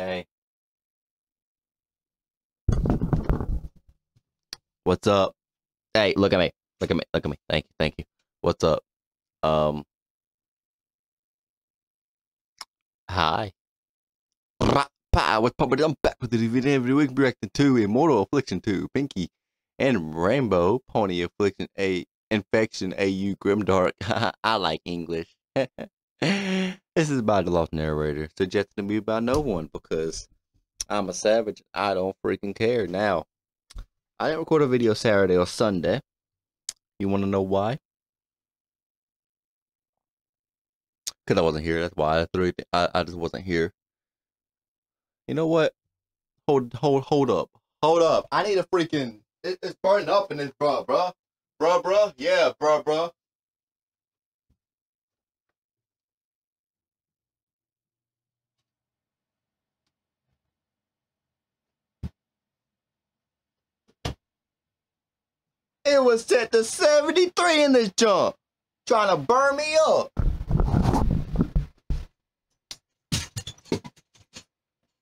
Hey. What's up? Hey, look at me. Look at me. Look at me. Thank you. Thank you. What's up? Hi. What's poppin'? I'm back with the video every week reacting to Immortal Affliction 2, Pinkie, and Rainbow Pony Affliction A Infection AU Grimdark. I like English. This is by the Lost Narrator, suggested to me by no one because I'm a savage. I don't freaking care. Now, I didn't record a video Saturday or Sunday. You want to know why? Because I wasn't here. That's why I just wasn't here. You know what? Hold up. Hold up. I need a freaking... It's burning up in this, bruh. Yeah, bruh. It was set to 73 in this junk. Trying to burn me up.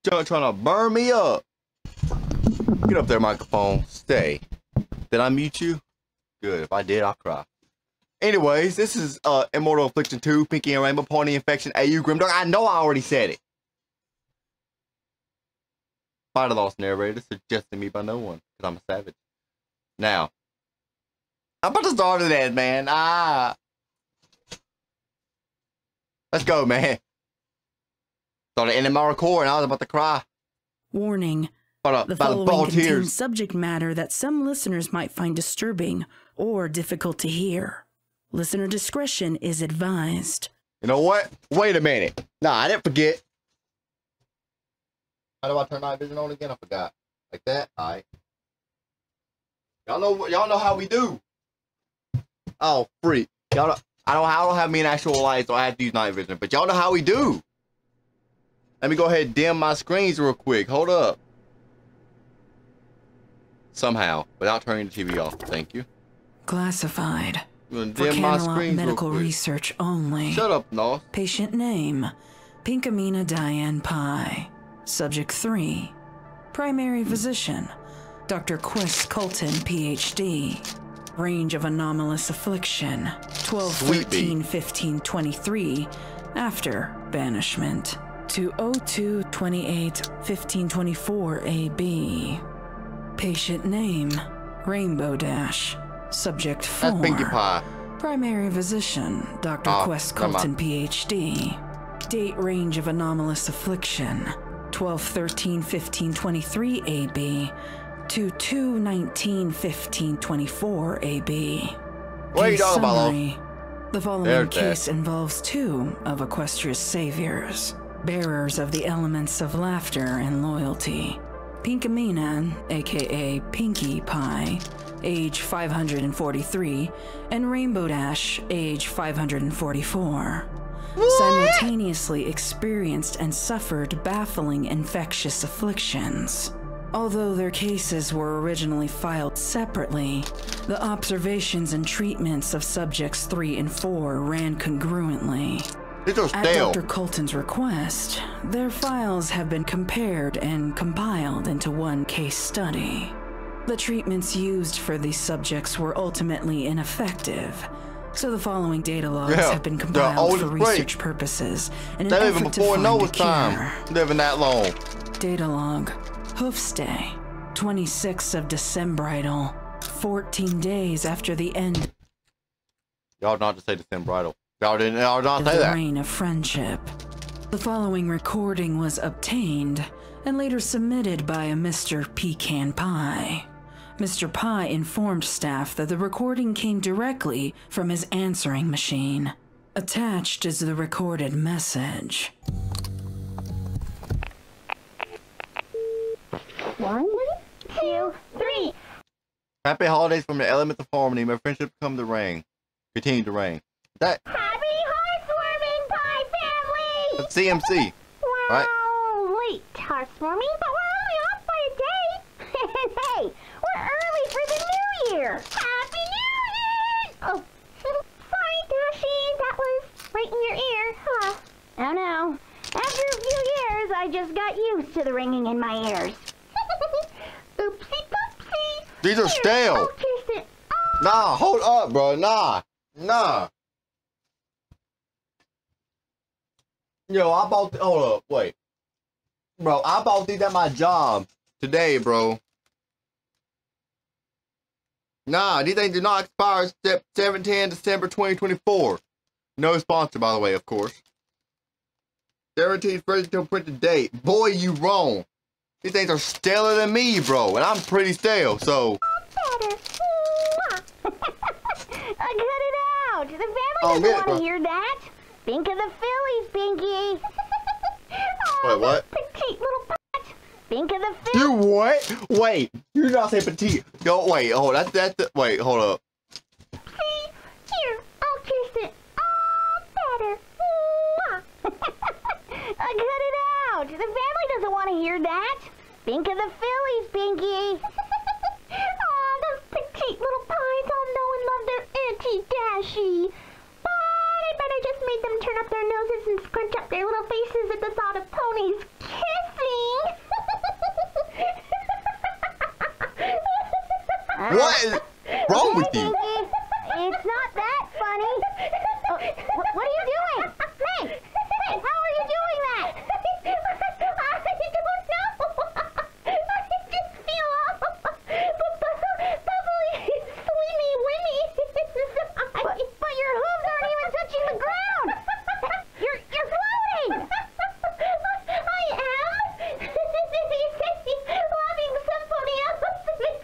Trying to burn me up. Get up there, microphone. Stay. Did I mute you? Good. If I did, I'll cry. Anyways, this is Immortal Affliction 2, Pinkie and Rainbow Pony Infection AU Grimdark. I know I already said it. By the Lost Narrator, suggested me by no one, because I'm a savage. Now, I'm about to start it, man. Let's go, man. Started ending my record and I was about to cry. Warning. The following contains subject matter that some listeners might find disturbing or difficult to hear. Listener discretion is advised. You know what? Wait a minute. Nah, I didn't forget. How do I turn night vision on again? I forgot. Like that? Alright. Y'all know how we do. Oh, freak. Y'all know, I don't have me an actual light, so I have to use night vision. But y'all know how we do. Let me go ahead and dim my screens real quick. Hold up. Somehow, without turning the TV off. Thank you. Classified. I'm gonna dim my screens medical research only. Shut up, Noss. Patient name: Pinkie Diane Pye. Subject 3. Primary physician: Dr. Quest Colton, PhD. Range of anomalous affliction: 12/13/15/23 after banishment to 02/28/15/24 AB. Patient name: Rainbow Dash. Subject 4. That's Pinkie Pie. Primary physician: Dr. Quest Colton, PhD. Date range of anomalous affliction: 12/13/15/23 AB to 2/19/15/24 AB. What are you talking about? The following case involves two of Equestria's saviors, bearers of the elements of laughter and loyalty. Pinkie, aka Pinkie Pie, age 543, and Rainbow Dash, age 544. Simultaneously experienced and suffered baffling infectious afflictions. Although their cases were originally filed separately, the observations and treatments of subjects 3 and 4 ran congruently. At Dr. Colton's request, their files have been compared and compiled into one case study. The treatments used for these subjects were ultimately ineffective, so the following data logs have been compiled for research purposes in an effort to find a cure. Living that long. Data log: Hoofstay, 26th of December, 14 days after the end. Y'all not to say December. Y'all not say that. The reign of friendship. The following recording was obtained and later submitted by a Mr. Pecan Pie. Mr. Pie informed staff that the recording came directly from his answering machine. Attached is the recorded message. 1, 2, 3. Happy holidays from the elements of harmony. May friendship come to reign. Continue to reign. That. Happy heartwarming Pie family! That's CMC. Wow, right? Late heartwarming, but we're only off by a day. Hey, we're early for the new year. Happy New Year! Oh, sorry, Dashi, that was right in your ear, huh? Oh no. After a few years, guess I just got used to the ringing in my ears. Oopsie poopsie. These are stale. I'll kiss it. Nah, hold up, bro. Nah. Yo, I bought. Hold up, wait. Bro, I bought these at my job today, bro. Nah, these things do not expire 17 December 2024. No sponsor, by the way, of course. 17th register printed date. Boy, you wrong. These things are staler than me, bro, and I'm pretty stale, so. Cut it out. The family doesn't want to hear that. Think of the Phillies, Pinkie. Wait, what? Petite little pot. Think of the Phillies. You what? Wait, you not say petite. Yo, wait, hold. Wait, hold up. See? Here, I'll kiss it. Oh, better. Cut it out. The family doesn't want to hear that. Think of the Phillies, Pinkie. Oh, those petite little pies all know and love their Auntie Dashie. But I bet I just made them turn up their noses and scrunch up their little faces at the thought of ponies kissing. What is wrong with you? It's not that funny. What are you doing? Hey, how are you doing that? I don't know. I just feel all bubbly, swimmy, wimmy. But your hooves aren't even touching the ground. You're floating. I am. Laughing symphony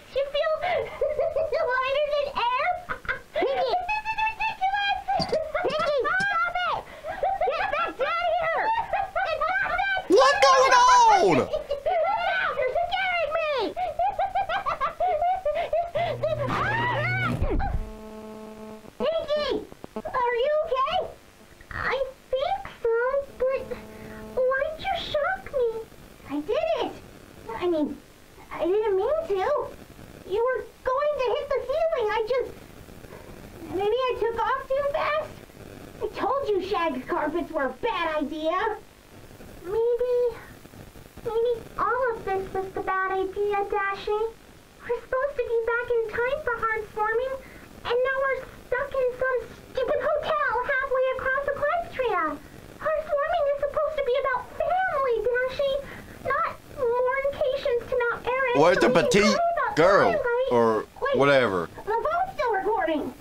makes you feel lighter than air. Pinkie! Ridiculous! Pinkie, stop it! Get back down here! It's not that funny! What's going on? You're scaring me! Pinkie! Are you okay? I think so, but why'd you shock me? I didn't! I mean, I didn't mean to. You were going to hit the ceiling. Maybe I took off too fast? I told you shag carpets were a bad idea. Maybe all of this was the bad idea, Dashie. We're supposed to be back in time for heartwarming, and now we're stuck in some stupid hotel halfway across Equestria. Heartwarming is supposed to be about family, Dashie, not mourncations to Mount Eris. Where's the petite girl? Or whatever. The phone's still recording.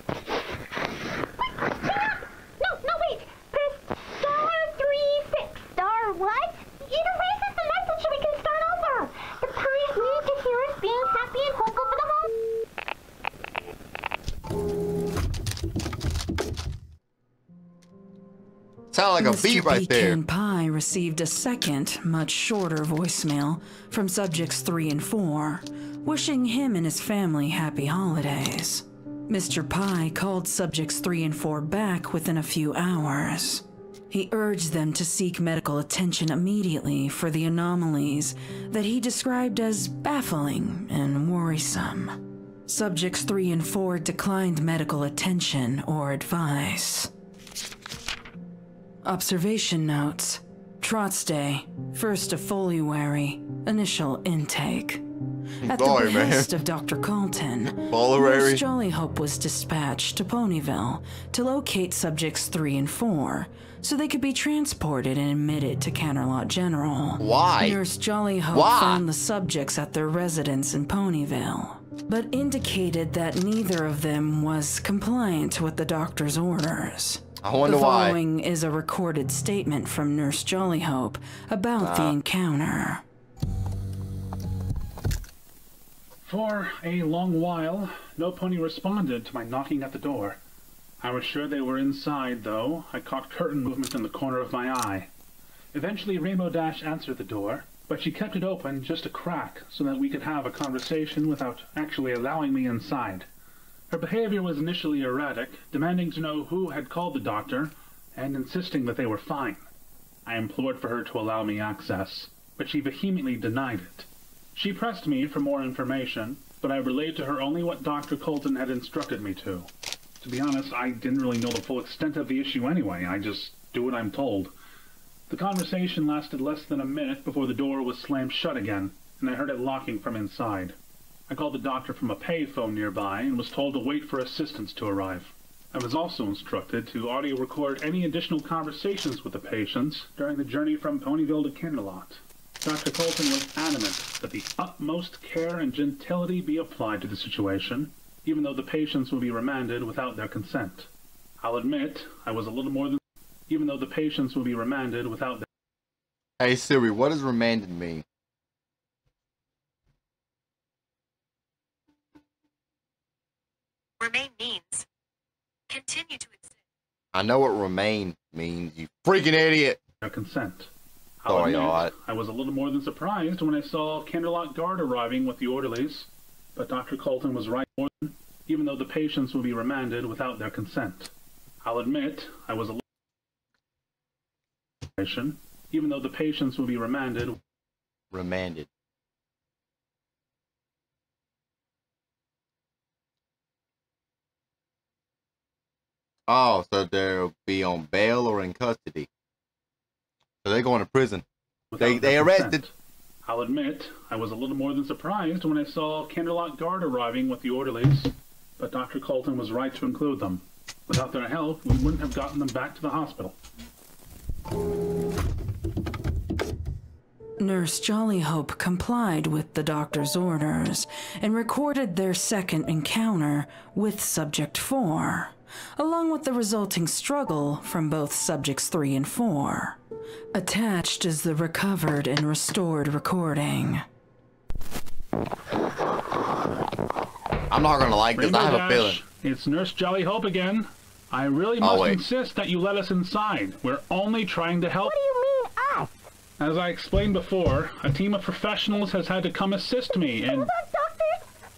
No, wait. Press *36. Star what? It erases the message so we can start over. The pies need to hear us being happy and hopeful for the home. Sound like a beat right there. Pecan Pie received a second, much shorter voicemail from subjects 3 and 4, wishing him and his family happy holidays. Mr. Pie called subjects 3 and 4 back within a few hours. He urged them to seek medical attention immediately for the anomalies that he described as baffling and worrisome. Subjects 3 and 4 declined medical attention or advice. Observation notes. Trot's Day, 1st of February, initial intake. At the behest of Dr. Colton, Nurse Jollyhope was dispatched to Ponyville to locate subjects 3 and 4 so they could be transported and admitted to Canterlot General. Why? Nurse Jollyhope found the subjects at their residence in Ponyville, but indicated that neither of them was compliant with the doctor's orders. I wonder why. The following is a recorded statement from Nurse Jollyhope about the encounter. For a long while, no pony responded to my knocking at the door. I was sure they were inside, though. I caught curtain movement in the corner of my eye. Eventually, Rainbow Dash answered the door, but she kept it open just a crack so that we could have a conversation without actually allowing me inside. Her behavior was initially erratic, demanding to know who had called the doctor, and insisting that they were fine. I implored for her to allow me access, but she vehemently denied it. She pressed me for more information, but I relayed to her only what Dr. Colton had instructed me to. To be honest, I didn't really know the full extent of the issue anyway. I just do what I'm told. The conversation lasted less than a minute before the door was slammed shut again, and I heard it locking from inside. I called the doctor from a payphone nearby and was told to wait for assistance to arrive. I was also instructed to audio record any additional conversations with the patients during the journey from Ponyville to Kinderlot. Dr. Colton was adamant that the utmost care and gentility be applied to the situation, even though the patients will be remanded without their consent. I'll admit I was a little more than... even though the patients will be remanded without their... Hey Siri, what does remanded mean? Remain means continue to exist. I know what remain means, you freaking idiot! their consent. Sorry, I was a little more than surprised when I saw Kinderlot guard arriving with the orderlies, but Dr. Colton was right, even though the patients will be remanded without their consent. I'll admit I was a little... even though the patients will be remanded... Remanded. Oh, so they'll be on bail or in custody. So they're going to prison. They arrested. I'll admit, I was a little more than surprised when I saw Kinderlot guard arriving with the orderlies, but Dr. Colton was right to include them. Without their help, we wouldn't have gotten them back to the hospital. Nurse Jollyhope complied with the doctor's orders and recorded their second encounter with Subject 4, along with the resulting struggle from both Subjects 3 and 4. Attached is the recovered and restored recording. I'm not gonna like this, I have a feeling. It's Nurse Jollyhope again. I really must insist that you let us inside. We're only trying to help. What do you mean, us? As I explained before, a team of professionals has had to come assist me and... Hold on, doctor!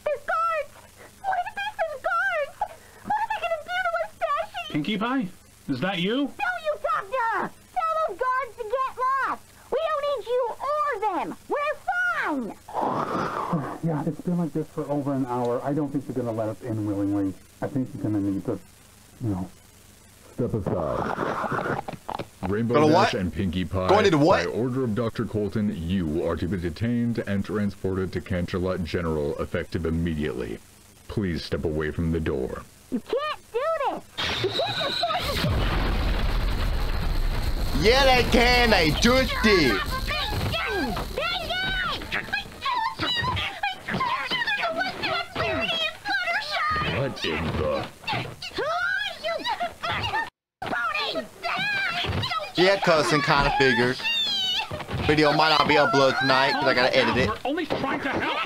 There's guards! Look at this, there's guards! What are they gonna do to us, Dashy? Pinkie Pie? Is that you? No, you doctor! Tell those guards to get lost! We don't need you or them! We're fine! Yeah, it's been like this for over an hour. I don't think they're gonna let us in willingly. I think you're gonna need to, step aside. Rainbow Dash and Pinkie Pie, by order of Dr. Colton, you are to be detained and transported to Kinderlot General effective immediately. Please step away from the door. You can't do this! You can't just force us. Yeah, they can, they just did! What in the... Yeah, cussing kind of figures. Video might not be uploaded tonight because I gotta edit it. We're only trying to help.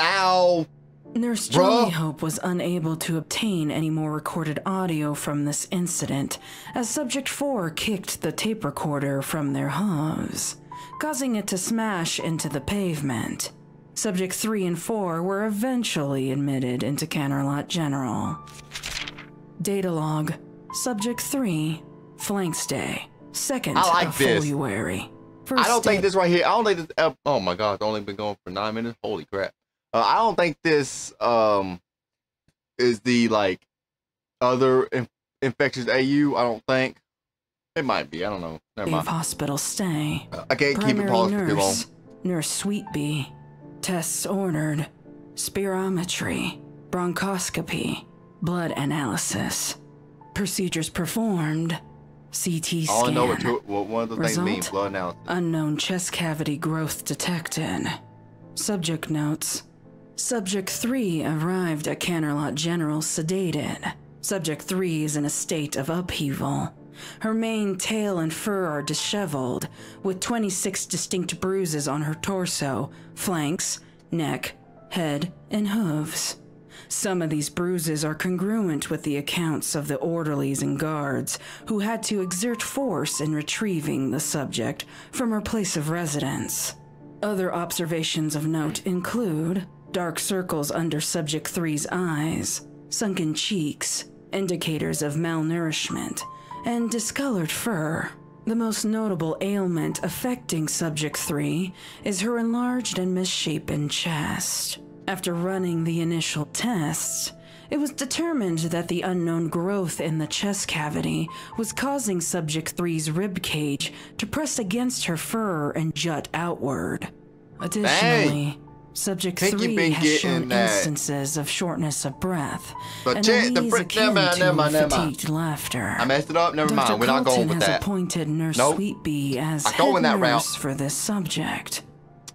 Ow! Nurse Jollyhope was unable to obtain any more recorded audio from this incident, as Subject 4 kicked the tape recorder from their hooves, causing it to smash into the pavement. Subject 3 and 4 were eventually admitted into Kinderlot General. Data log. Subject 3, Flanks Day, 2nd of February. I don't think this right here, I don't think this, oh my god, it's only been going for 9 minutes, holy crap. I don't think this, is the, like, other infectious AU, I don't think. It might be, I don't know, never mind. Hospital stay. I can't keep it paused for too long. Nurse Sweetbee. Tests ordered. Spirometry. Bronchoscopy. Blood analysis. Procedures performed. CT scan. All I know what one of the things means, blood analysis. Unknown chest cavity growth detected. Subject notes. Subject 3 arrived at Kinderlot General sedated. Subject 3 is in a state of upheaval. Her mane, tail, and fur are disheveled, with 26 distinct bruises on her torso, flanks, neck, head, and hooves. Some of these bruises are congruent with the accounts of the orderlies and guards who had to exert force in retrieving the subject from her place of residence. Other observations of note include dark circles under Subject 3's eyes, sunken cheeks, indicators of malnourishment, and discolored fur. The most notable ailment affecting Subject 3 is her enlarged and misshapen chest. After running the initial tests, It was determined that the unknown growth in the chest cavity was causing Subject 3's rib cage to press against her fur and jut outward. Additionally, Subject 3 has shown instances of shortness of breath and unease akin to fatigued laughter. I messed it up. Never mind. We're not going with that. Dr. Colton has appointed Nurse Sweetbee as head nurse for this subject.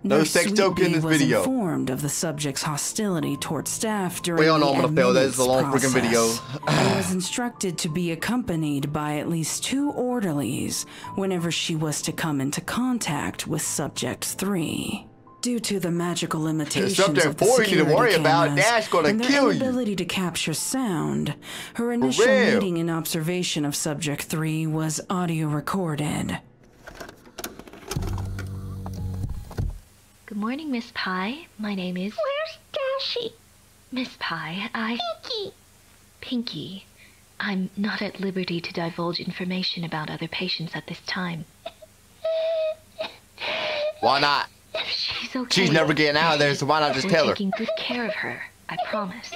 No sex joke in this video. Was informed of the subject's hostility towards staff during we all know the I'm gonna fail. That is a long freaking video. And was instructed to be accompanied by at least 2 orderlies whenever she was to come into contact with Subject 3. Due to the magical limitations of the security cameras and their inability to capture sound, her initial meeting and observation of Subject 3 was audio recorded. Good morning, Miss Pye. My name is... Where's Dashi? Miss Pye, Pinkie. Pinkie. I'm not at liberty to divulge information about other patients at this time. Why not? She's okay. She's never getting out of there, so why not just tell her? We're taking good care of her, I promise.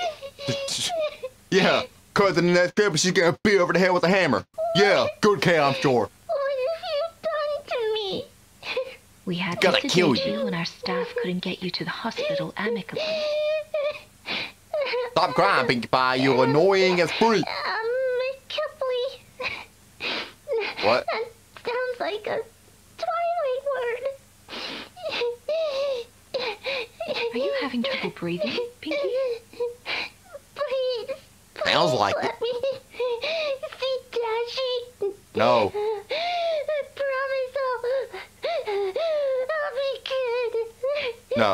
Yeah, cause in the next clip she's gonna beat over the head with a hammer. Yeah, good care, I'm sure. What have you done to me? We had to sedate you when our staff couldn't get you to the hospital amicably. Stop crying, Pinkie Pie. You're annoying as freak. Amicably. What? That sounds like a Twilight word. Are you having trouble breathing, Pinkie? Please. Sounds like it. Let me see Dashi. No. I promise I'll be good. No.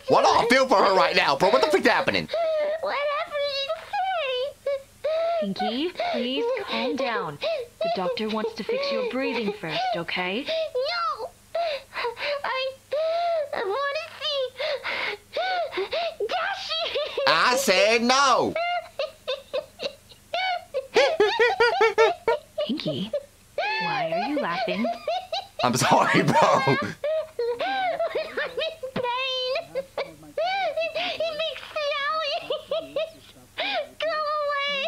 What do I feel for her right now, bro? What the fuck's happening? Whatever you say. Pinkie, please calm down. The doctor wants to fix your breathing first, okay? No. I want to see Dashi. I said no. Pinkie, why are you laughing? I'm sorry, bro. I'm in pain. It makes the alley go away.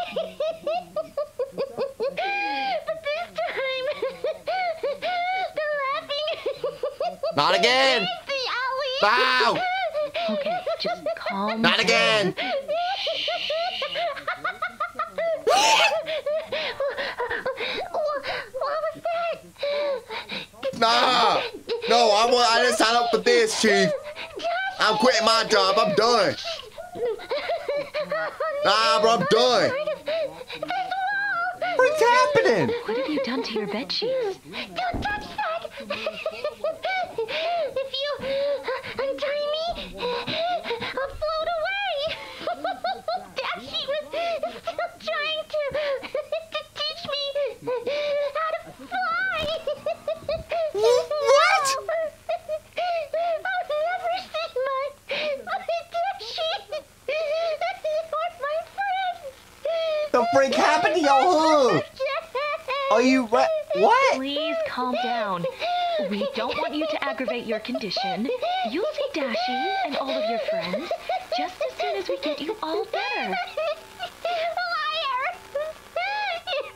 But this time, the laughing. Not again. The alley. Wow. Okay, just calm Not down. again. What was that? Nah. No, I didn't sign up for this, Chief. I'm quitting my job. I'm done. Nah, bro, I'm done. What's happening? What have you done to your bed sheets? Don't touch that! If you untie me, I'll float away! Dashi was still trying to teach me how to fly! What? I'll never see my Dashi or my friends! The freak happened to your hood? Are you what? Please calm down. We don't want you to aggravate your condition. You'll see Dashi and all of your friends just as soon as we get you all better. Liar!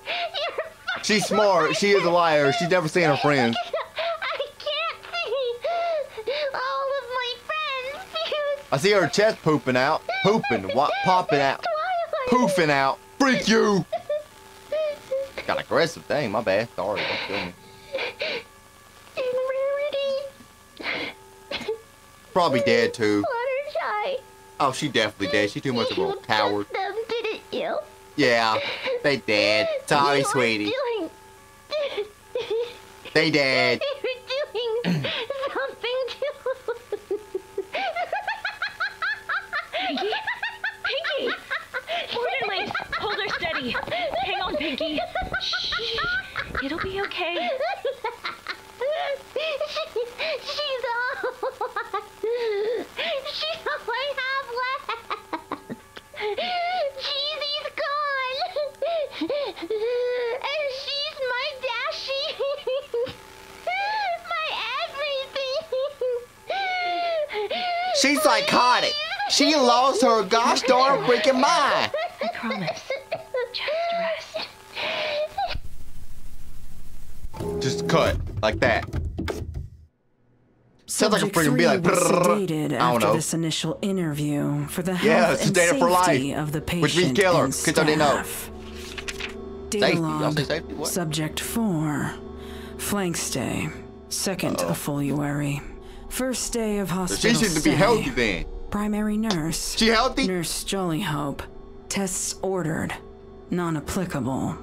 You're She's smart. She is a liar. She's never seen her friends. I can't see all of my friends because I see her chest pooping out. Pooping. What? Popping out. Poofing out. Freak you! Got an aggressive thing. My bad. Sorry. Don't kill me. Rarity. Probably dead too. Fluttershy. Oh, she definitely dead. She too much of a coward. Them, didn't you? Yeah, they dead. Sorry, You were sweetie. doing- They dead. You were doing something to... Pinkie? Pinkie! Orderly! Hold her steady. Hang on, Pinkie. Shh. It'll be okay. She's all I have left. Jeezy's gone. And she's my Dashi. My everything. She's psychotic. She lost her gosh darn freaking mind. I promise. Just rest. Just cut like that. Sounds like a Subject freaking be like. was sedated I don't after know. this initial interview for the health and sedated for safety life, of the patient which means kill her, and 'cause I didn't know. staff. Data Safety. Y'all log. say safety? What? Subject 4. Flank stay. 2nd of February. First day of She hospital seemed to stay. be healthy then. Primary nurse. She healthy? Nurse Jollyhope. Tests ordered. Non-applicable.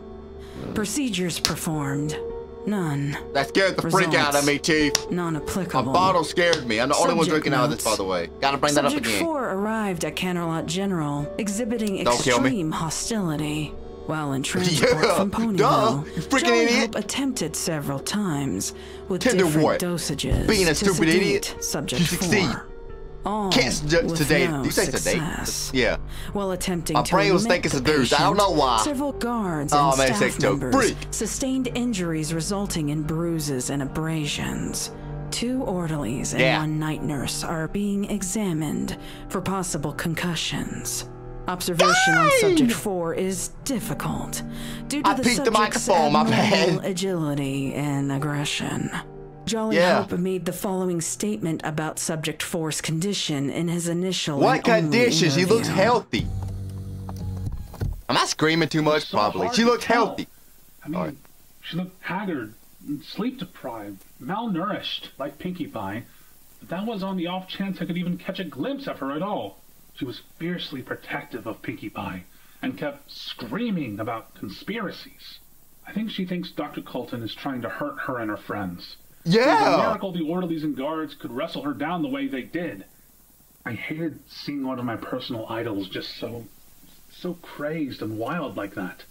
Procedures performed. None. That scared the freak out of me, Chief. A Non-applicable. bottle scared me. I'm the only one Subject drinking out of this, by notes. the way. Gotta bring that up Subject again. 4 arrived at Canterlot General, exhibiting Don't kill me. extreme hostility. While in transport Yeah, from duh, Ponyville, you freaking idiot. Jollyhope attempted several times with Tend to different what? dosages Being a to stupid sedate idiot? Subject You succeed. 4. All Can't with sedate. no You say success. sedate? Yeah. While attempting My to brain was admit thinking the seduced. I don't know patient, why. several guards Oh, and man, staff sex joke. members Freak. sustained injuries resulting in bruises and abrasions. 2 orderlies and Yeah. 1 night nurse are being examined for possible concussions. Observation on subject 4 is difficult due to I the peeked the subject's microphone, my bad. abnormal agility and aggression. Jollyhope Yeah. made the following statement about subject 4's condition in his initial What and only condition? She looks interview. healthy. Am I screaming too much? So Probably. hard She to looked tell. healthy. I mean, she looked haggard, and sleep deprived, malnourished, like Pinkie Pie. But that was on the off chance I could even catch a glimpse of her at all. She was fiercely protective of Pinkie Pie, and kept screaming about conspiracies. I think she thinks Dr. Colton is trying to hurt her and her friends. It was a Yeah. miracle the orderlies and guards could wrestle her down the way they did. I hated seeing one of my personal idols just so crazed and wild like that.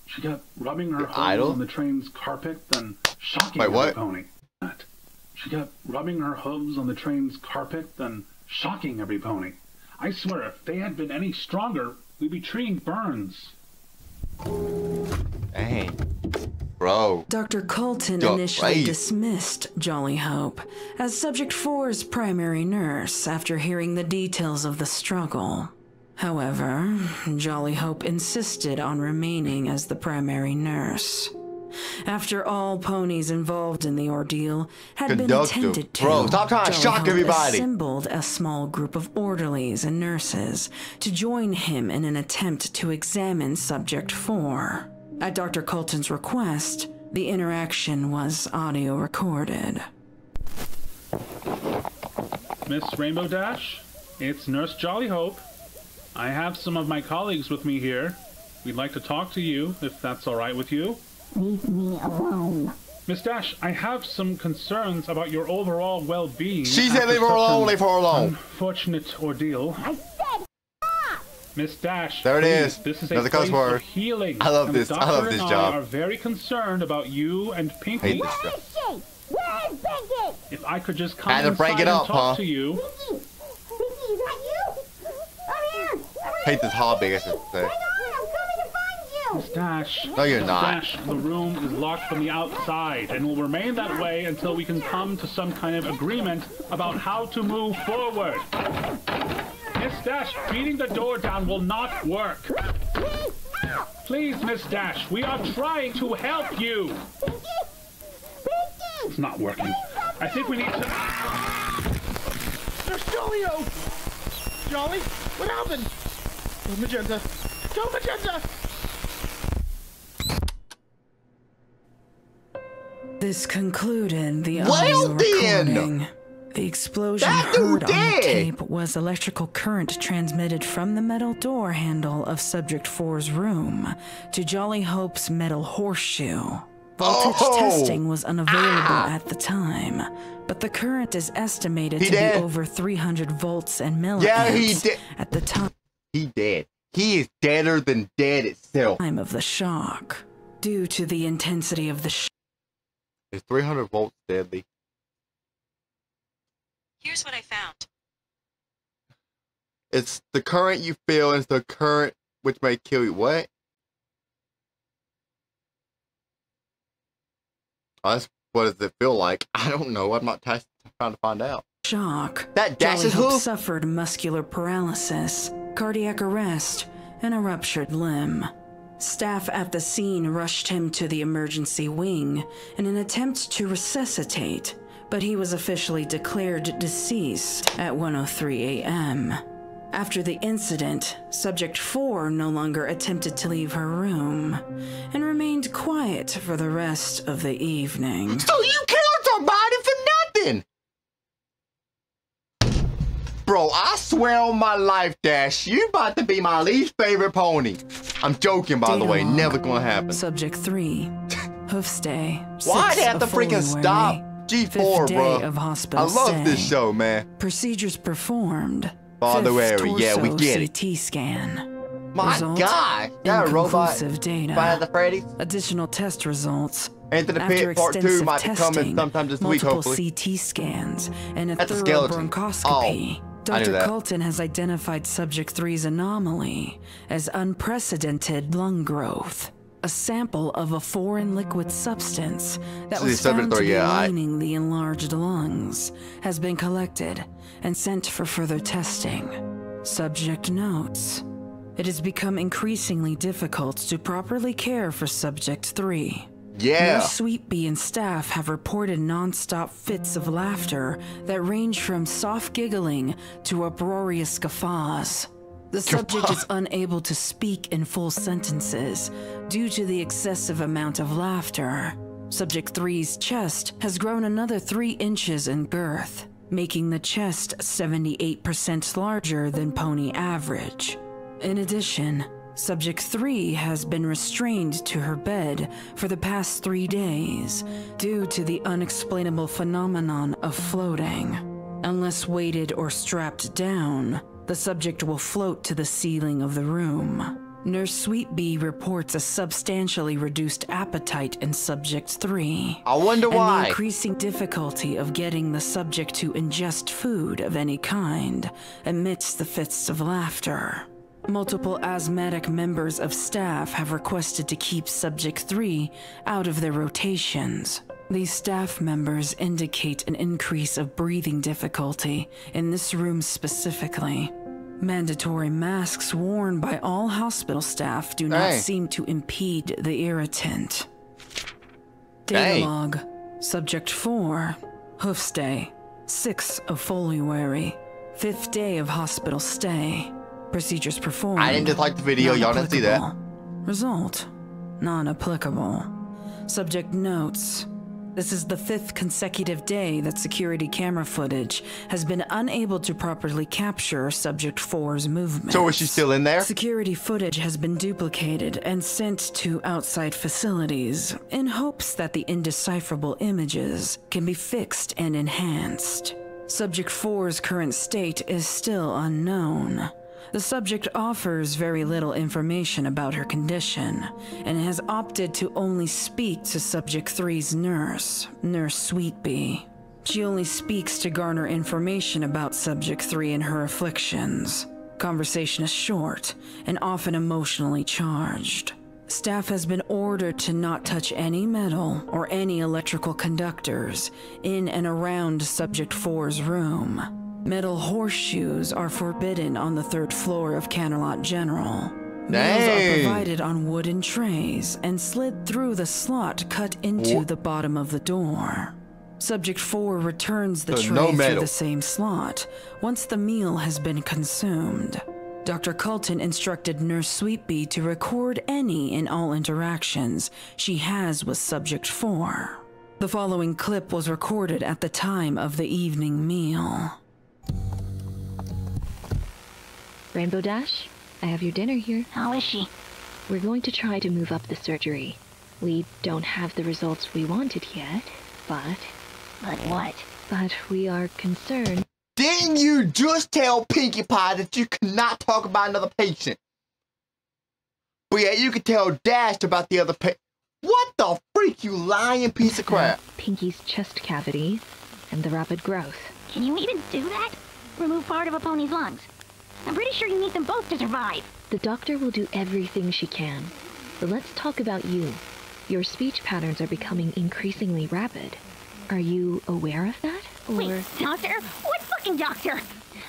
She kept rubbing her hose idol? on the train's carpet, then shocking Wait, every what? pony. She kept rubbing her hooves on the train's carpet, then shocking every pony. I swear, if they had been any stronger, we'd be treating burns. Dang. Bro. Dr. Colton Duh, initially right. dismissed Jollyhope as subject 4's primary nurse after hearing the details of the struggle. However, Jollyhope insisted on remaining as the primary nurse. After all ponies involved in the ordeal had been Conductor. attended to, Bro, stop trying to shock Jollyhope everybody. assembled a small group of orderlies and nurses to join him in an attempt to examine subject 4. At Dr. Colton's request, the interaction was audio recorded. Miss Rainbow Dash, it's Nurse Jollyhope. I have some of my colleagues with me here. We'd like to talk to you, if that's all right with you. Leave me alone. Miss Dash, I have some concerns about your overall well-being. She said after leave her such alone, an leave her alone. Unfortunate ordeal. I said stop! Miss Dash, There it please, is. This is a Another cuss place word. of healing. I love and this. The I doctor love this and job. I are very concerned about you and Pinkie. Hate this Where job. is she? Where is Pinkie? If I could just come Had to inside break it and up, talk huh? to you. Pinkie! Pinkie, is that you? Come here! Come Hate this hobby, I guess I should say. Hang on, I'm coming to find you! Miss Dash. No, you're Miss not. Dash, the room is locked from the outside and will remain that way until we can come to some kind of agreement about how to move forward. Miss Dash, beating the door down will not work. Please, Miss Dash, we are trying to help you. It's not working. I think we need to... There's Jolly-O! Jolly? What happened? Go Magenta! Go Magenta! This concluded the Well audio then! recording. The explosion That dude heard on the dead! tape was electrical current transmitted from the metal door handle of Subject 4's room to Jollyhope's metal horseshoe. Voltage Oh! testing was unavailable at the time, but the current is estimated He to dead? be over 300 volts and milliamps Yeah, he dead. at the time He dead. He is deader than dead itself. of the shock. Due to the intensity of the shock, Is 300 volts deadly? Here's what I found. It's the current you feel is the current which may kill you. What? What does it feel like? I don't know. I'm not trying to find out. shock. That Dash's Jolly Hope hoof? suffered muscular paralysis, cardiac arrest, and a ruptured limb. Staff at the scene rushed him to the emergency wing in an attempt to resuscitate, but he was officially declared deceased at 1:03 a.m. After the incident, Subject 4 no longer attempted to leave her room and remained quiet for the rest of the evening. So you killed somebody for nothing! Bro, I swear on my life, Dash, you about to be my least favorite pony. I'm joking, by the way. Data Never log. gonna happen. Subject 3, hoofstay. Why 6 they have to of freaking Foley stop? Worry. G4, 5th day bro. of I hospital love this stay. show, man. Procedures performed. Father 5th Harry, yeah, we torso get it. CT scan. My Result, God, that robot. inconclusive data. Friday the Freddy's. Additional test results. Enter the After Pit Part 2 extensive might be coming testing, sometime this week, multiple hopefully. CT scans, and a That's a thorough skeleton. bronchoscopy. Oh, I knew Dr. that. Colton has identified Subject 3's anomaly as unprecedented lung growth. A sample of a foreign liquid substance that So was the Subject found to 3, be yeah, lining the enlarged lungs has been collected and sent for further testing. Subject notes: it has become increasingly difficult to properly care for Subject 3. Yeah. Nurse Sweetbee and staff have reported non-stop fits of laughter that range from soft giggling to uproarious guffaws. The subject is unable to speak in full sentences due to the excessive amount of laughter. Subject 3's chest has grown another 3 inches in girth, making the chest 78% larger than pony average. In addition, Subject 3 has been restrained to her bed for the past 3 days due to the unexplainable phenomenon of floating. Unless weighted or strapped down, the subject will float to the ceiling of the room. Nurse Sweetbee reports a substantially reduced appetite in Subject 3. I wonder and why. the increasing difficulty of getting the subject to ingest food of any kind amidst the fits of laughter. Multiple asthmatic members of staff have requested to keep Subject 3 out of their rotations. These staff members indicate an increase of breathing difficulty in this room specifically. Mandatory masks worn by all hospital staff do not seem to impede the irritant. Data log: Subject 4, hoofstay, 6 of Foley Worry, 5th day of hospital stay. Procedures performed. I didn't just like the video, y'all didn't see that. Result: non-applicable. Subject notes: this is the 5th consecutive day that security camera footage has been unable to properly capture Subject 4's movements. So is she still in there? Security footage has been duplicated and sent to outside facilities in hopes that the indecipherable images can be fixed and enhanced. Subject 4's current state is still unknown. The subject offers very little information about her condition and has opted to only speak to Subject 3's nurse, Nurse Sweetbee. She only speaks to garner information about Subject 3 and her afflictions. Conversation is short and often emotionally charged. Staff has been ordered to not touch any metal or any electrical conductors in and around Subject 4's room. Metal horseshoes are forbidden on the 3rd floor of Canterlot General. Meals are provided on wooden trays and slid through the slot cut into the bottom of the door. Subject 4 returns the tray through the same slot once the meal has been consumed. Dr. Colton instructed Nurse Sweetbee to record any and all interactions she has with Subject 4. The following clip was recorded at the time of the evening meal. Rainbow Dash, I have your dinner here. How is she? We're going to try to move up the surgery. We don't have the results we wanted yet, but... But what? But we are concerned. Didn't you just tell Pinkie Pie that you cannot talk about another patient? But yeah, you could tell Dash about the other patient. What the freak, you lying piece of crap? Pinkie's chest cavity and the rapid growth. Can you even do that? Remove part of a pony's lungs? I'm pretty sure you need them both to survive. The doctor will do everything she can. But let's talk about you. Your speech patterns are becoming increasingly rapid. Are you aware of that? or... Wait, doctor? What fucking doctor?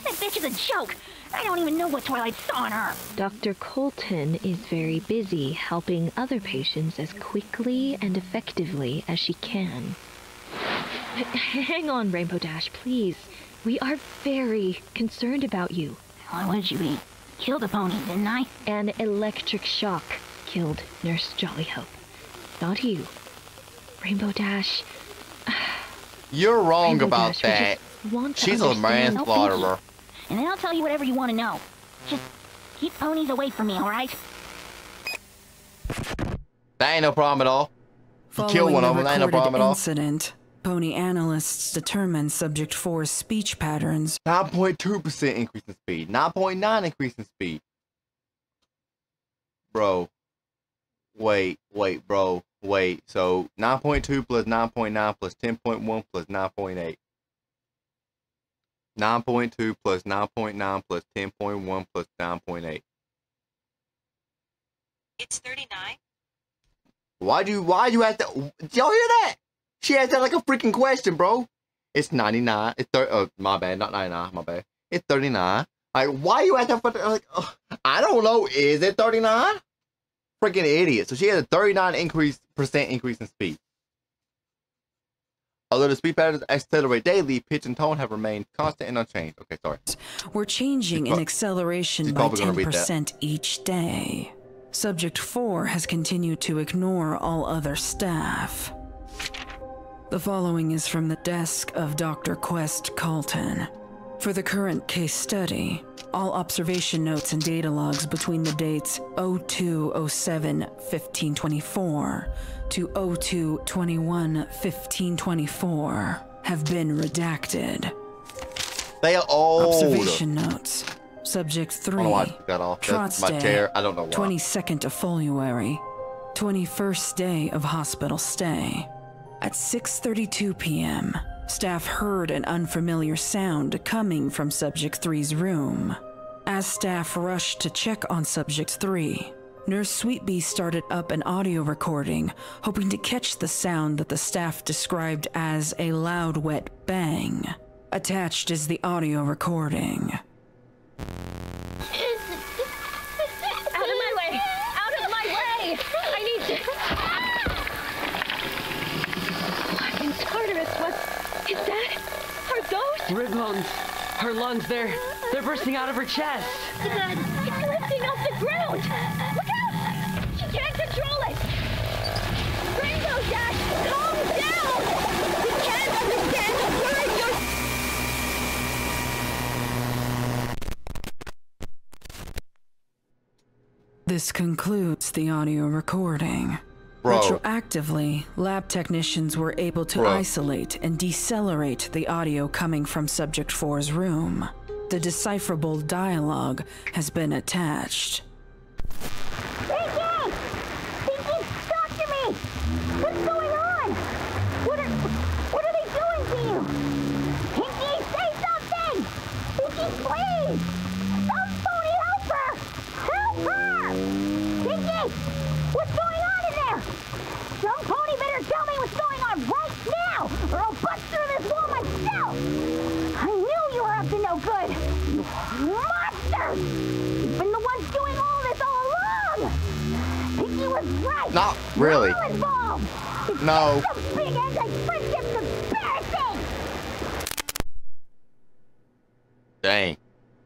That bitch is a joke. I don't even know what Twilight saw in her. Dr. Colton is very busy helping other patients as quickly and effectively as she can. Hang on, Rainbow Dash, please. We are very concerned about you. What did you eat? Killed a pony, didn't I? An electric shock killed Nurse Jollyhope. Not you. Rainbow Dash... You're wrong Rainbow about Dash, we that. just want to She's a understand- manslaughterer. And then I'll tell you whatever you want to know. Just keep ponies away from me, alright? That ain't no problem at all. You kill Following one the of them, that ain't no recorded problem at all. incident, pony analysts determined Subject 4's speech patterns 9.2% increase in speed. 9.9 increase in speed. Bro. Wait, bro. Wait. So 9.2 plus 9.9 plus 10.1 plus 9.8. 9.2 plus 9.9 plus 10.1 plus 9.8. It's 39. Why you have to? Did y'all hear that? She asked that like a freaking question, bro. It's 99. It's my bad, not 99. My bad. It's 39. Like, why you at that? Like, I don't know. Is it 39? Freaking idiot. So she has a 39% increase in speed. Although the speed patterns accelerate daily, pitch and tone have remained constant and unchanged. Okay, sorry. were changing in acceleration by probably gonna read 10% each day. Subject 4 has continued to ignore all other staff. The following is from the desk of Dr. Quest Colton. For the current case study, all observation notes and data logs between the dates 02/07/1524 to 02/21/1524 have been redacted. They are old. Observation notes. Subject 3. I don't know why I took that off. That's my Trotz chair. Day, I don't know why. 22nd of February, 21st day of hospital stay. At 6:32 p.m., staff heard an unfamiliar sound coming from Subject 3's room. As staff rushed to check on Subject 3, Nurse Sweetbee started up an audio recording, hoping to catch the sound that the staff described as a loud, wet bang. Attached is the audio recording. Out of my way! Out of my way! I need to... What in Tartarus was... Is that... Are those... Rib lungs. Her lungs, they're bursting out of her chest. It's lifting off the ground! Look out! She can't control it! Rainbow Dash, calm down! We can't understand a word you're... This concludes the audio recording. Bro. Retroactively, lab technicians were able to isolate and decelerate the audio coming from Subject 4's room. The decipherable dialogue has been attached. Pinkie! Pinkie, talk to me! What's going on? What are they doing to you? Pinkie, say something! Pinkie, please! Somebody help her! Help her! Pinkie! What's going on in there? Some pony better tell me what's going on right now, or I'll bust through this wall myself! I knew you were up to no good! You monsters! You've been the ones doing all this all along! Pinkie was right! Not really. We're all involved! It's No. just a big anti-friendship conspiracy! Dang.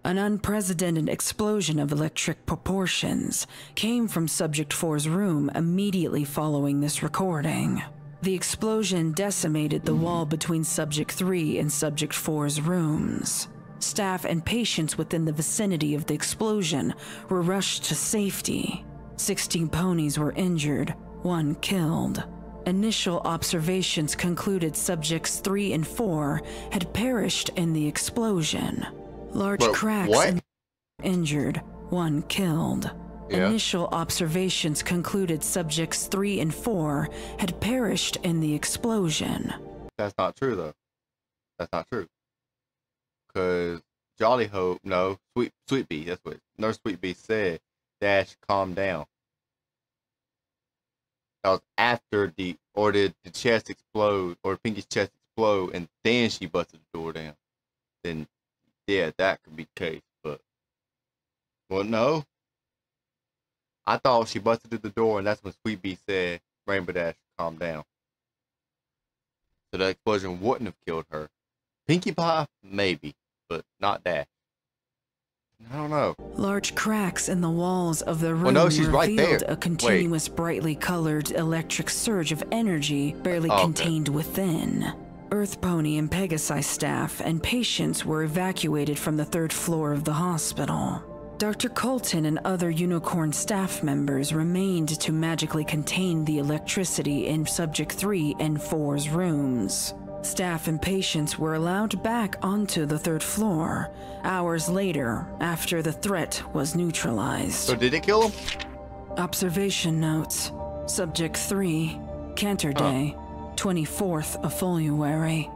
An unprecedented explosion of electric proportions came from Subject 4's room immediately following this recording. The explosion decimated the wall between Subject 3 and Subject 4's rooms. Staff and patients within the vicinity of the explosion were rushed to safety. 16 ponies were injured, 1 killed. Initial observations concluded Subjects 3 and 4 had perished in the explosion. Large cracks and injured, 1 killed. Yeah. Initial observations concluded Subjects 3 and 4 had perished in the explosion. That's not true, though. That's not true. Because Jollyhope, no, Sweetbee, that's what Nurse Sweetbee said. Dash, calm down. That was after the chest explode, or Pinkie's chest explode and then she busted the door down, then yeah, that could be the case. But well, no. I thought she busted through the door, and that's when Sweet Bee said, "Rainbow Dash, calm down." So that explosion wouldn't have killed her. Pinkie Pie, maybe, but not Dash. I don't know. Large cracks in the walls of the room well, no, she's revealed right there. a continuous brightly colored electric surge of energy barely contained within. Earth Pony and Pegasi staff and patients were evacuated from the 3rd floor of the hospital. Dr. Colton and other Unicorn staff members remained to magically contain the electricity in Subject 3 and 4's rooms. Staff and patients were allowed back onto the 3rd floor hours later after the threat was neutralized. So did it kill him? Observation notes. Subject 3, Cantor Day, 24th of February.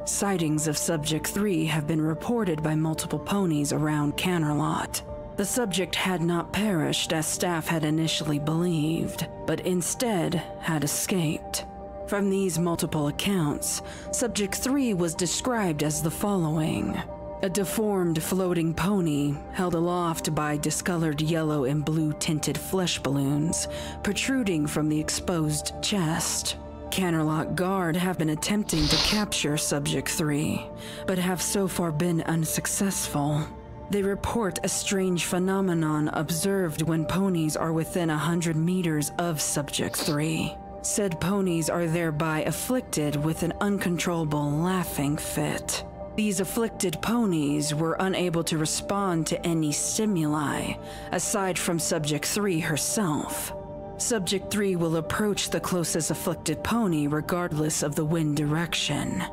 Sightings of Subject 3 have been reported by multiple ponies around Canterlot. The subject had not perished as staff had initially believed, but instead had escaped. From these multiple accounts, Subject 3 was described as the following: a deformed floating pony held aloft by discolored yellow and blue tinted flesh balloons protruding from the exposed chest. Canterlot Guard have been attempting to capture Subject 3, but have so far been unsuccessful. They report a strange phenomenon observed when ponies are within 100 meters of Subject 3. Said ponies are thereby afflicted with an uncontrollable laughing fit. These afflicted ponies were unable to respond to any stimuli, aside from Subject 3 herself. Subject 3 will approach the closest afflicted pony regardless of the wind direction.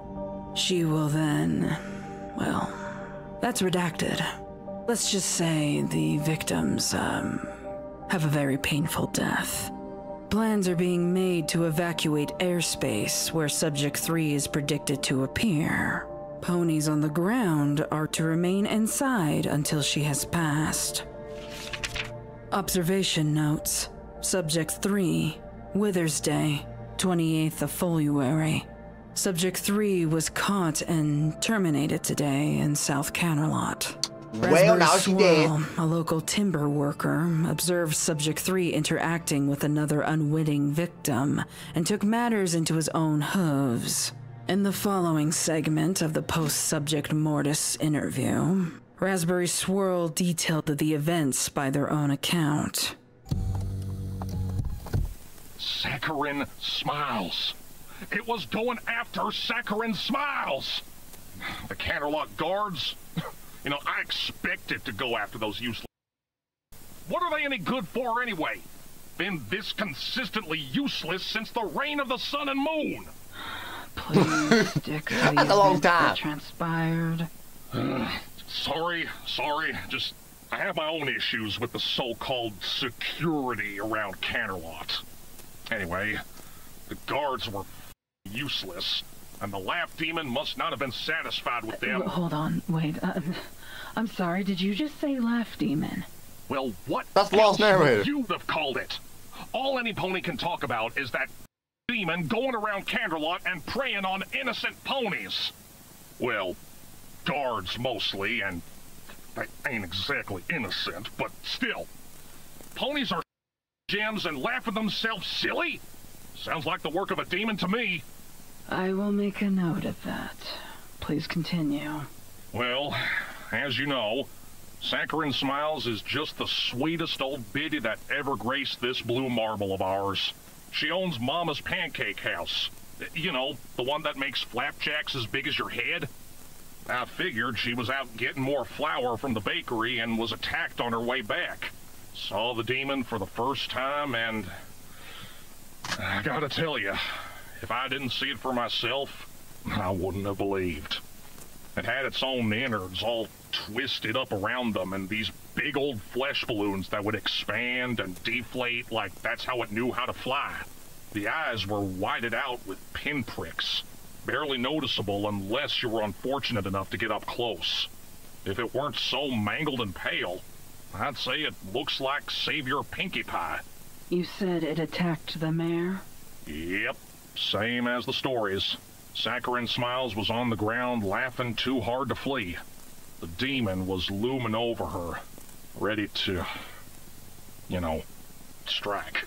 She will then, well, that's redacted. Let's just say the victims, have a very painful death. Plans are being made to evacuate airspace where Subject 3 is predicted to appear. Ponies on the ground are to remain inside until she has passed. Observation notes. Subject 3, Withers Day, 28th of February. Subject 3 was caught and terminated today in South Canterlot. Well, now she did. A local timber worker, observed Subject 3 interacting with another unwitting victim and took matters into his own hooves. In the following segment of the post-Subject Mortis interview, Raspberry Swirl detailed the events by their own account. Saccharin Smiles. It was going after Saccharin Smiles. The Canterlot Guards. You know, I expected to go after those useless. What are they any good for anyway? Been this consistently useless since the reign of the sun and moon. Please stick to the That's a long time. that transpired. Sorry. Just, I have my own issues with the so-called security around Canterlot. Anyway, the guards were useless. And the Laugh Demon must not have been satisfied with them. Hold on, wait. I'm sorry, did you just say Laugh Demon? Well, what That's Lost Narrator. You'd have called it? All any pony can talk about is that demon going around Canterlot and preying on innocent ponies. Well, guards mostly, and they ain't exactly innocent, but still. Ponies are gems and laughing themselves silly? Sounds like the work of a demon to me. I will make a note of that. Please continue. Well, as you know, Saccharin Smiles is just the sweetest old biddy that ever graced this blue marble of ours. She owns Mama's Pancake House. You know, the one that makes flapjacks as big as your head. I figured she was out getting more flour from the bakery and was attacked on her way back. Saw the demon for the first time and... I gotta tell you, if I didn't see it for myself, I wouldn't have believed. It had its own innards all twisted up around them and these big old flesh balloons that would expand and deflate like that's how it knew how to fly. The eyes were whited out with pinpricks, barely noticeable unless you were unfortunate enough to get up close. If it weren't so mangled and pale, I'd say it looks like Savior Pinkie Pie. You said it attacked the mare? Yep. Same as the stories. Saccharine Smiles was on the ground laughing too hard to flee. The demon was looming over her, ready to, you know, strike,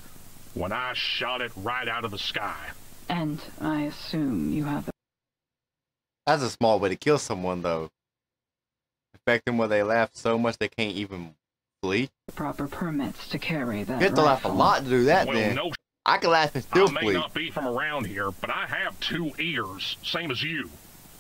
when I shot it right out of the sky. And I assume you have... That's a small way to kill someone, though. Affect them where they laugh so much they can't even flee. Proper permits to carry that. You have to laugh a lot to do that, well, then. No, I can laugh and still flee. I may not be from around here, but I have 2 ears, same as you.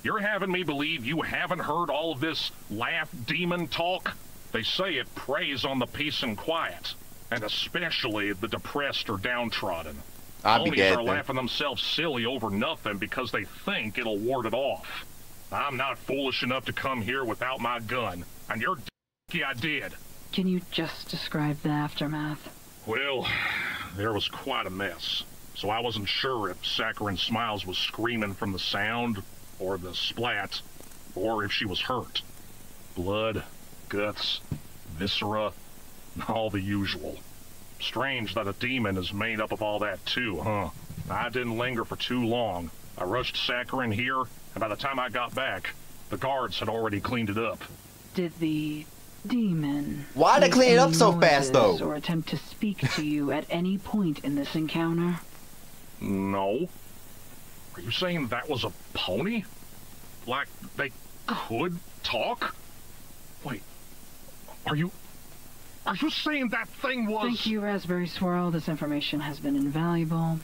You're having me believe you haven't heard all of this laugh demon talk? They say it preys on the peace and quiet, and especially the depressed or downtrodden. Ponies are laughing themselves silly over nothing because they think it'll ward it off. I'm not foolish enough to come here without my gun, and you're d***y I did. Can you just describe the aftermath? Well, there was quite a mess, so I wasn't sure if Saccharine Smiles was screaming from the sound, or the splat, or if she was hurt. Blood, guts, viscera, all the usual. Strange that a demon is made up of all that too, huh? I didn't linger for too long. I rushed Saccharine here, and by the time I got back, the guards had already cleaned it up. Did the demon... Why'd they clean it up so fast, though? ...or attempt to speak to you at any point in this encounter? No. Are you saying that was a pony? Like, they could talk? Wait, are you saying that thing was... Thank you, Raspberry Swirl. This information has been invaluable.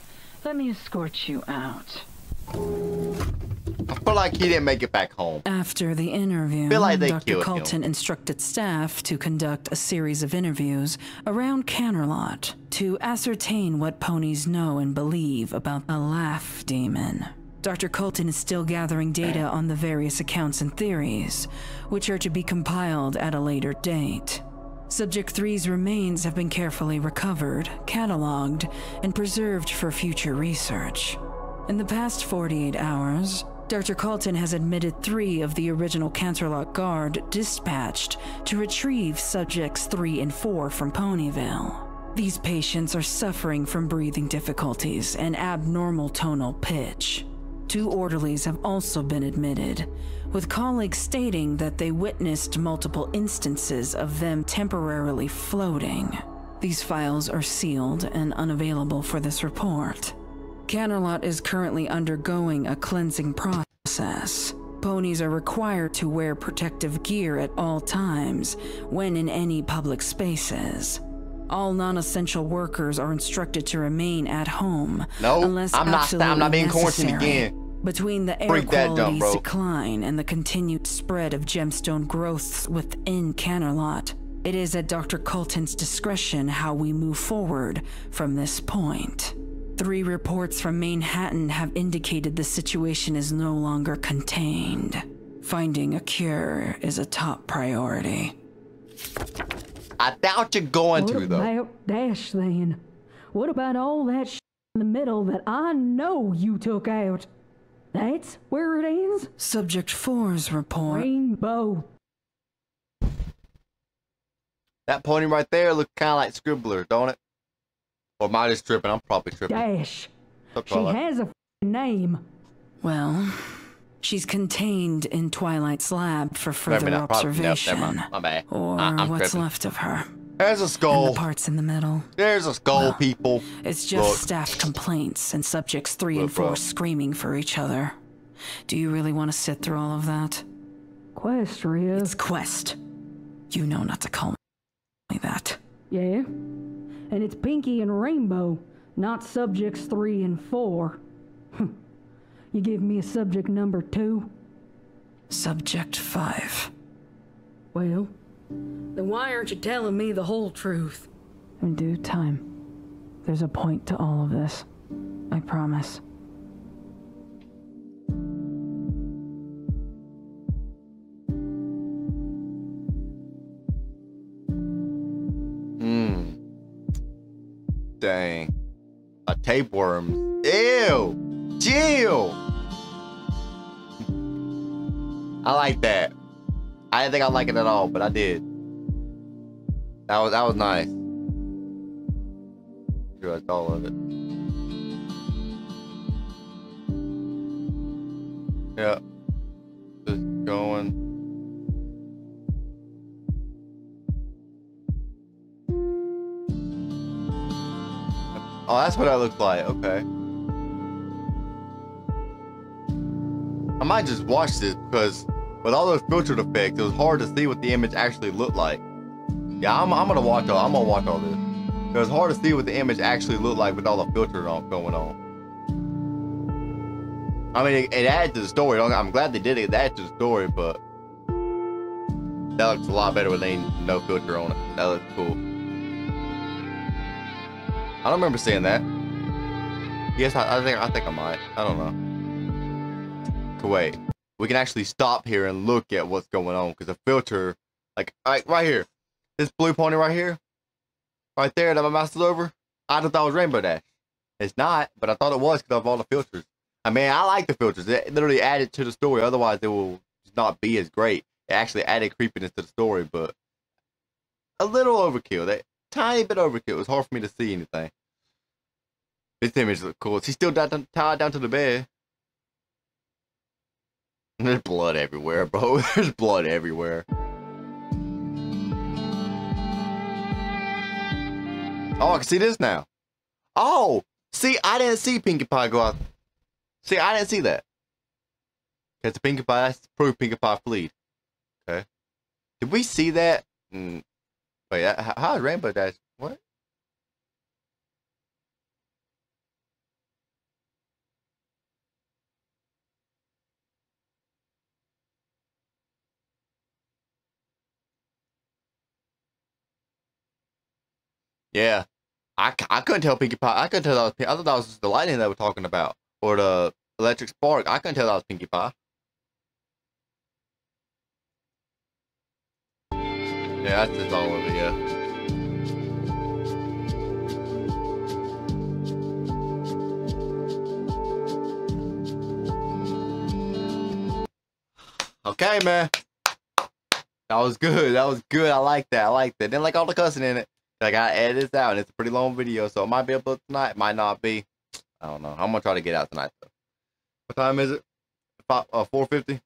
Let me escort you out. I feel like he didn't make it back home. After the interview, Dr. Colton instructed staff to conduct a series of interviews around Canterlot to ascertain what ponies know and believe about the laugh demon. Dr. Colton is still gathering data on the various accounts and theories, which are to be compiled at a later date. Subject 3's remains have been carefully recovered, cataloged, and preserved for future research. In the past 48 hours, Dr. Colton has admitted 3 of the original Canterlot Guard dispatched to retrieve Subjects 3 and 4 from Ponyville. These patients are suffering from breathing difficulties and abnormal tonal pitch. 2 orderlies have also been admitted, with colleagues stating that they witnessed multiple instances of them temporarily floating. These files are sealed and unavailable for this report. Canterlot is currently undergoing a cleansing process. Ponies are required to wear protective gear at all times when in any public spaces. All non-essential workers are instructed to remain at home unless I'm not being quarantined again. Between the air quality's decline and the continued spread of gemstone growths within Canterlot, it is at Dr. Colton's discretion how we move forward from this point. 3 reports from Manhattan have indicated the situation is no longer contained. Finding a cure is a top priority. I doubt you're going to, though. What about Dash, then? What about all that shit in the middle that I know you took out? That's where it ends? Subject 4's report. Rainbow. That pony right there looked kind of like Scribbler, don't it? Or am I just tripping? I'm probably tripping. Dash. She has a name. Well, she's contained in Twilight's lab for further observation. Never mind. My bad. Or what's left of her. There's a skull. And the parts in the middle. There's a skull, people. It's just staff complaints and subjects 3 and 4 screaming for each other. Do you really want to sit through all of that? Equestria. It's Quest. You know not to call me that. Yeah? And it's Pinkie and Rainbow, not subjects 3 and 4. You give me a subject number 2? Subject 5. Well, then why aren't you telling me the whole truth? In due time. There's a point to all of this. I promise. Dang. A tapeworm. Ew! Chill! I like that. I didn't think I'd like it at all, but I did. That was nice. Sure, that's all of it. Yeah. Just going. Oh, that's what that looks like. Okay. I might just watch this because with all those filtered effects, it was hard to see what the image actually looked like. Yeah, I'm gonna watch all. I'm gonna watch all this. It was hard to see what the image actually looked like with all the filters going on. I mean, it added to the story. I'm glad they did it. It added to the story, but that looks a lot better with no filter on it. That looks cool. I don't remember seeing that. Yes, I think I might. I don't know. Wait, we can actually stop here and look at what's going on because the filter, like right here, this blue pony right here, right there that my mouse is over. I thought that was Rainbow Dash. It's not, but I thought it was because of all the filters. I mean, I like the filters. It literally added to the story. Otherwise, it will not be as great. It actually added creepiness to the story, but a little overkill. That tiny bit overkill. It was hard for me to see anything. This image looks cool. She's still tied down to the bed. There's blood everywhere, bro. There's blood everywhere. Oh, I can see this now. Oh, see, I didn't see Pinkie Pie go out. See, I didn't see that. Because the Pinkie Pie, that's proof Pinkie Pie fleed. Okay. Did we see that? Wait, how is Rainbow Dash? What? Yeah, I couldn't tell Pinkie Pie. I couldn't tell that was. I thought that was just the lightning they were talking about, or the electric spark. I couldn't tell that was Pinkie Pie. Yeah, that's just all of it. Yeah. Okay, man. That was good. That was good. I like that. I like that. Didn't like all the cussing in it. I gotta edit this out, and it's a pretty long video, so it might be uploaded tonight, might not be. I don't know. I'm gonna try to get out tonight, though. What time is it? 4:50?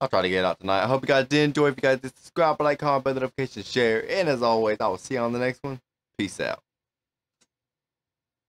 I'll try to get out tonight. I hope you guys did enjoy. If you guys did, subscribe, like, comment, bell notification, share, and as always, I will see you on the next one. Peace out.